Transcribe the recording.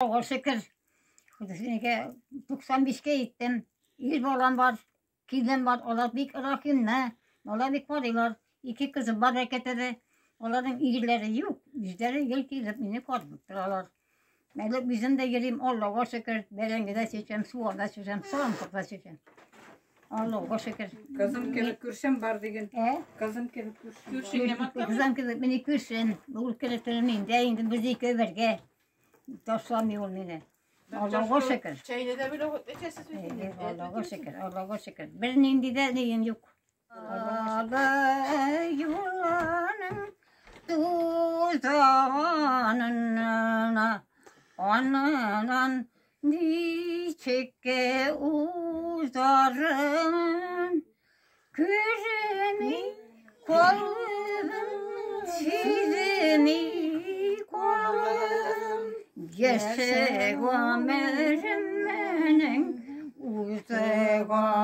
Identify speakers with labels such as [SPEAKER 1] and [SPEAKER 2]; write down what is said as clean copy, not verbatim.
[SPEAKER 1] Allah'a şükür. 95'e gittim. Bir oğlan var, kızım var. Onlar bir rakım ne? Onlar bir varıyorlar. İki kızım var hareketleri. Onların irileri yok. Bizleri ilk gidip beni korkuttular. Ben bizim de yerim Allah'a şükür. Berenge de seçeceğim, suya da seçeceğim, soğan da seçeceğim. Allah'a şükür.
[SPEAKER 2] Kızım kelip kürsem var degen. Kızım kelip kürsem.
[SPEAKER 1] Kızım kelip beni kürsün. Bu keliplerinin de indi bizi köverge. Dostlam yol mine. Allah'a şükür.
[SPEAKER 3] Çayını da bile içesiz
[SPEAKER 1] Allah'a şükür, Allah'a şükür. Birinin de neyin yok. Ağla yulanın tuzağınına ananan çeke uzarım. Gözümü kolum sizimi kolum. Gerçek ömrüm benim uzağını